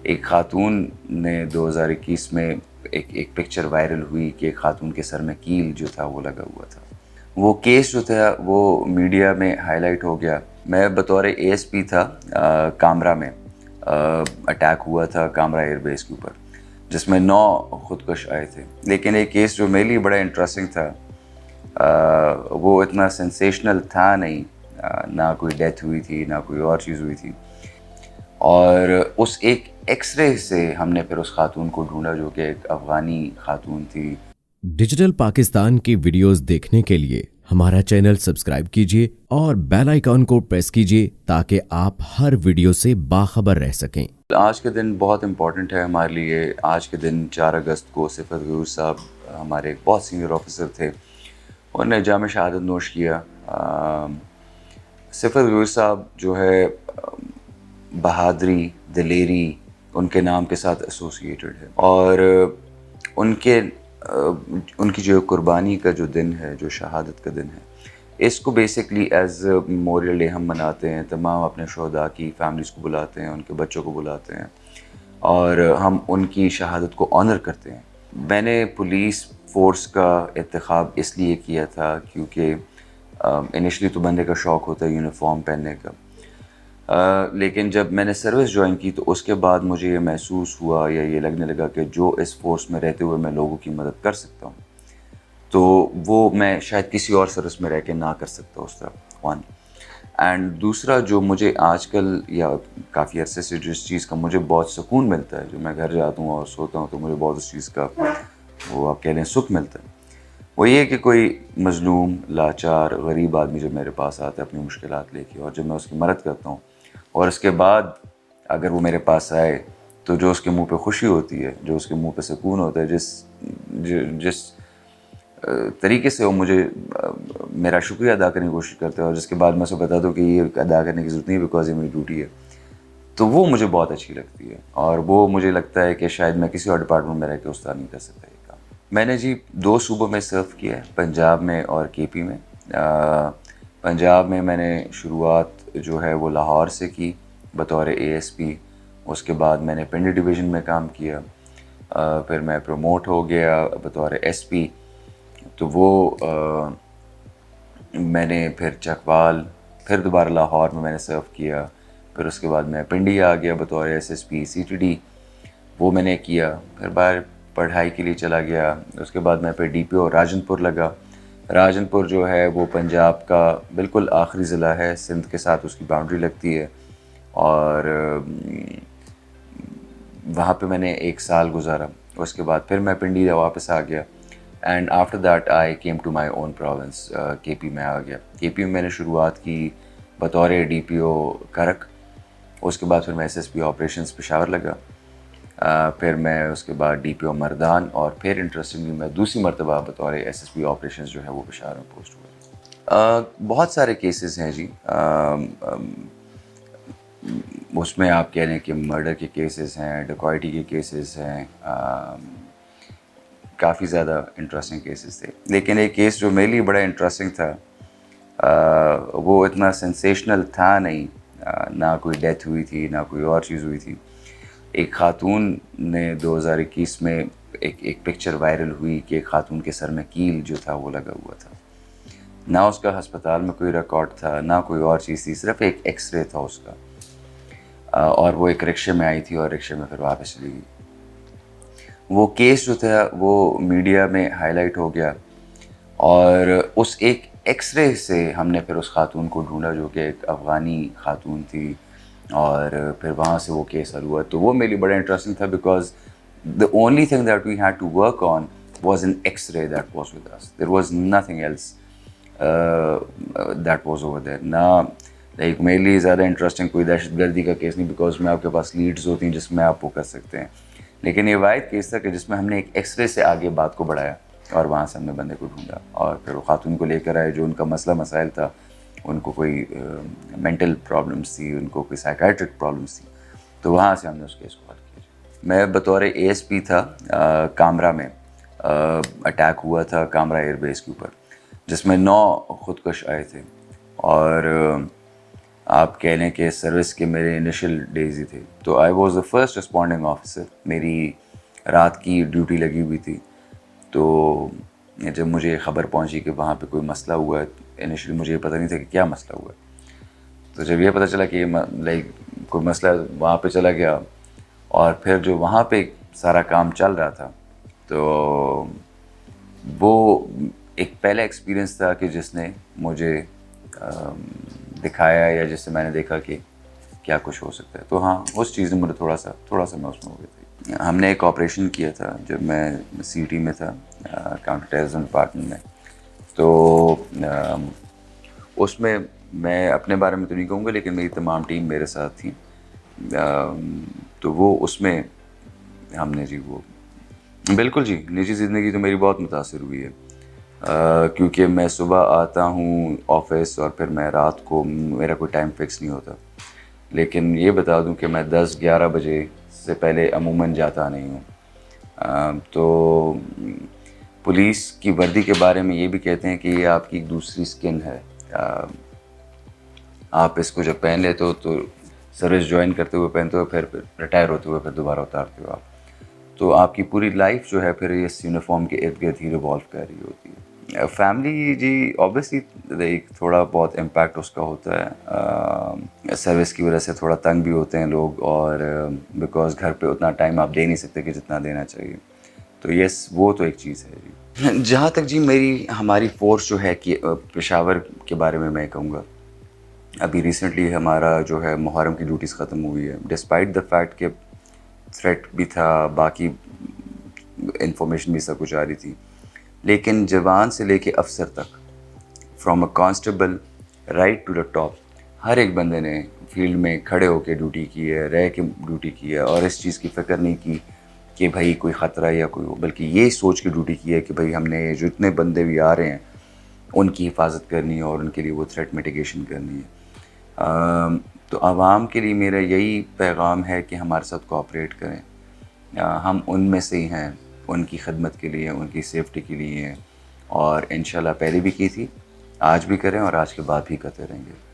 ایک خاتون نے 2021 میں ایک پکچر وائرل ہوئی کہ ایک خاتون کے سر میں کیل جو تھا وہ لگا ہوا تھا. وہ کیس جو تھا وہ میڈیا میں ہائی لائٹ ہو گیا. میں بطور اے ایس پی تھا کامرا میں. اٹیک ہوا تھا کامرا ایئر بیس کے اوپر جس میں 9 خودکش آئے تھے. لیکن ایک کیس جو میرے لیے بڑا انٹرسٹنگ تھا وہ اتنا سینسیشنل تھا نہیں. نہ کوئی ڈیتھ ہوئی تھی نہ کوئی اور چیز ہوئی تھی. اور اس ایک ایکس رے سے ہم نے پھر اس خاتون کو ڈھونڈا جو کہ ایک افغانی خاتون تھی. ڈیجیٹل پاکستان کی ویڈیوز دیکھنے کے لیے ہمارا چینل سبسکرائب کیجیے اور بیل آئیکن کو پریس کیجیے تاکہ آپ ہر ویڈیو سے باخبر رہ سکیں. آج کے دن بہت امپورٹنٹ ہے ہمارے لیے. آج کے دن 4 اگست کو صفت غیور صاحب ہمارے ایک بہت سینئر آفیسر تھے، انہوں نے جام شہادت نوش کیا. صفت غیور صاحب جو ہے بہادری، دلیری ان کے نام کے ساتھ ایسوسیٹڈ ہے. اور ان کی جو قربانی کا جو دن ہے، جو شہادت کا دن ہے، اس کو بیسکلی ایز میموریل ڈے ہم مناتے ہیں. تمام اپنے شہداء کی فیملیز کو بلاتے ہیں، ان کے بچوں کو بلاتے ہیں اور ہم ان کی شہادت کو آنر کرتے ہیں. میں نے پولیس فورس کا انتخاب اس لیے کیا تھا کیونکہ انیشلی تو بندے کا شوق ہوتا ہے یونیفارم پہننے کا، لیکن جب میں نے سروس جوائن کی تو اس کے بعد مجھے یہ محسوس ہوا یا یہ لگنے لگا کہ جو اس فورس میں رہتے ہوئے میں لوگوں کی مدد کر سکتا ہوں تو وہ میں شاید کسی اور سروس میں رہ کے نہ کر سکتا اس طرح. ون اینڈ دوسرا جو مجھے آج کل یا کافی عرصے سے جس چیز کا مجھے بہت سکون ملتا ہے، جو میں گھر جاتا ہوں اور سوتا ہوں تو مجھے بہت اس چیز کا وہ آپ کہہ لیں سکھ ملتا ہے، وہ یہ کہ کوئی مظلوم، لاچار، غریب آدمی جب میرے پاس آتا ہے اپنی مشکلات لے کے اور جب میں اس کی مدد کرتا ہوں اور اس کے بعد اگر وہ میرے پاس آئے تو جو اس کے منہ پہ خوشی ہوتی ہے، جو اس کے منہ پہ سکون ہوتا ہے، جس طریقے سے وہ مجھے میرا شکریہ ادا کرنے کی کوشش کرتے ہیں اور جس کے بعد میں اسے بتا دوں کہ یہ ادا کرنے کی ضرورت نہیں ہے بیکاز یہ میری ڈیوٹی ہے، تو وہ مجھے بہت اچھی لگتی ہے. اور وہ مجھے لگتا ہے کہ شاید میں کسی اور ڈپارٹمنٹ میں رہ کے اس طرح نہیں کر سکتا یہ کام. میں نے جی 2 صوبوں میں سرو کیا ہے، پنجاب میں اور کے پی میں. پنجاب میں نے شروعات جو ہے وہ لاہور سے کی بطور اے ایس پی. اس کے بعد میں نے پنڈی ڈویژن میں کام کیا، پھر میں پروموٹ ہو گیا بطور ایس پی. تو وہ میں نے پھر چکوال، پھر دوبارہ لاہور میں نے سرو کیا. پھر اس کے بعد میں پنڈی آ گیا بطور S S P C T D, وہ میں نے کیا. پھر باہر پڑھائی کے لیے چلا گیا. اس کے بعد میں پھر ڈی پی او راجن پور لگا. راجن پور جو ہے وہ پنجاب کا بالکل آخری ضلع ہے، سندھ کے ساتھ اس کی باؤنڈری لگتی ہے. اور وہاں پہ میں نے 1 سال گزارا. اس کے بعد پھر میں پنڈی واپس آ گیا. And after that I came to my own province, K P میں آ گیا. کے پی میں نے شروعات کی بطور ڈی پی او کرک. اس کے بعد پھر میں S S P operations Peshawar لگا. پھر میں اس کے بعد ڈی پی او مردان، اور پھر انٹرسٹنگلی میں دوسری مرتبہ بطور ایس ایس پی آپریشنز جو ہے وہ پشاور میں پوسٹ ہوا. بہت سارے کیسز ہیں جی. اس میں آپ کہہ لیں کہ مرڈر کے کیسز ہیں، ڈکوائٹی کے کیسز ہیں، کافی زیادہ انٹرسٹنگ کیسز تھے. لیکن ایک کیس جو میرے لیے بڑا انٹرسٹنگ تھا وہ اتنا سینسیشنل تھا نہیں. نہ کوئی ڈیتھ ہوئی تھی نہ کوئی اور چیز ہوئی تھی. ایک خاتون نے 2021 میں ایک پکچر وائرل ہوئی کہ ایک خاتون کے سر میں کیل جو تھا وہ لگا ہوا تھا. نہ اس کا ہسپتال میں کوئی ریکارڈ تھا نہ کوئی اور چیز تھی، صرف ایک ایکس رے تھا اس کا. اور وہ ایک رکشے میں آئی تھی اور رکشے میں پھر واپس چلی گئی. وہ کیس جو تھا وہ میڈیا میں ہائی لائٹ ہو گیا اور اس ایک ایکس رے سے ہم نے پھر اس خاتون کو ڈھونڈا جو کہ ایک افغانی خاتون تھی. اور پھر وہاں سے وہ کیس حل ہوا. تو وہ میرے لیے بڑا انٹرسٹنگ تھا because the only thing that we had to work on was an X-ray that was with us. There was nothing else that was over there. نہ لائک میرے لیے زیادہ انٹرسٹنگ کوئی دہشت گردی کا کیس نہیں بیکاز میں آپ کے پاس لیڈز ہوتی ہیں جس میں آپ وہ کر سکتے ہیں. لیکن یہ واحد کیس تھا کہ جس میں ہم نے ایک ایکس رے سے آگے بات کو بڑھایا اور وہاں سے ہم نے بندے کو ڈھونڈا اور پھر وہ خاتون کو لے کر آئے جو ان کا مسئلہ مسائل تھا. ان کو کوئی مینٹل پرابلمس تھی، ان کو کوئی سائیکائٹرک پرابلمس تھی، تو وہاں سے ہم نے اس کیس کو حل کیا. میں بطور اے ایس پی تھا کامرا میں. اٹیک ہوا تھا کامرا ایئر بیس کے اوپر جس میں 9 خودکش آئے تھے. اور آپ کہہ لیں کہ سروس کے میرے انیشل ڈیز ہی تھے. تو I was the first responding officer. میری رات کی ڈیوٹی لگی ہوئی تھی. تو جب مجھے خبر پہنچی کہ وہاں پہ کوئی مسئلہ ہوا ہے, انیشلی مجھے یہ پتہ نہیں تھا کہ کیا مسئلہ ہوا ہے. تو جب یہ پتہ چلا کہ لائک کوئی مسئلہ, وہاں پہ چلا گیا. اور پھر جو وہاں پہ سارا کام چل رہا تھا, تو وہ ایک پہلا ایکسپیرینس تھا کہ جس نے مجھے دکھایا, یا جس سے میں نے دیکھا کہ کیا کچھ ہو سکتا ہے. تو ہاں, اس چیز نے مجھے تھوڑا سا میں اس میں ہو گئی تھی. ہم نے ایک آپریشن کیا تھا جب میں سی ٹی میں تھا, کاؤنٹر ٹیررزم ڈپارٹمنٹ میں. تو اس میں اپنے بارے میں تو نہیں کہوں گا, لیکن میری تمام ٹیم میرے ساتھ تھی. تو وہ اس میں ہم نے وہ بالکل جی, نجی زندگی تو میری بہت متاثر ہوئی ہے, کیونکہ میں صبح آتا ہوں آفس اور پھر میں رات کو, میرا کوئی ٹائم فکس نہیں ہوتا. لیکن یہ بتا دوں کہ میں 10-11 بجے سے پہلے عموماً جاتا نہیں ہوں. تو پولیس کی وردی کے بارے میں یہ بھی کہتے ہیں کہ یہ آپ کی ایک دوسری سکن ہے. آپ اس کو جب پہن لیتے ہو تو سروس جوائن کرتے ہوئے پہنتے ہو, پھر ریٹائر ہوتے ہوئے پھر دوبارہ اتارتے ہو آپ, تو آپ کی پوری لائف جو ہے پھر اس یونیفارم کے ارد گرد ہی ریوالو کر رہی ہوتی ہے. فیملی جی اوبیسلی تھوڑا بہت امپیکٹ اس کا ہوتا ہے. سروس کی وجہ سے تھوڑا تنگ بھی ہوتے ہیں لوگ, اور بیکاز گھر پہ اتنا ٹائم آپ دے نہیں سکتے کہ جتنا دینا چاہیے. تو یس, وہ تو ایک چیز ہے جی. جہاں تک جی ہماری فورس جو ہے کہ پشاور کے بارے میں کہوں گا, ابھی ریسنٹلی ہمارا جو ہے محرم کی ڈیوٹیز ختم ہوئی ہے. ڈسپائٹ دا فیکٹ کہ تھریٹ بھی تھا, باقی انفارمیشن بھی سب کچھ آ رہی تھی, لیکن جوان سے لے کے افسر تک, from a constable right to the top, ہر ایک بندے نے فیلڈ میں کھڑے ہو کے ڈیوٹی کی ہے, رہ کے ڈیوٹی کی ہے, اور اس چیز کی فکر نہیں کی کہ بھائی کوئی خطرہ یا کوئی ہو, بلکہ یہ سوچ کے ڈیوٹی کی ہے کہ بھائی ہم نے جتنے بندے بھی آ رہے ہیں ان کی حفاظت کرنی ہے, اور ان کے لیے وہ تھریٹ میٹیگیشن کرنی ہے. تو عوام کے لیے میرا یہی پیغام ہے کہ ہمارے ساتھ کوآپریٹ کریں. ہم ان میں سے ہی ہیں, ان کی خدمت کے لیے, ان کی سیفٹی کے لیے ہیں, اور انشاءاللہ پہلے بھی کی تھی, آج بھی کریں اور آج کے بعد بھی کرتے رہیں گے.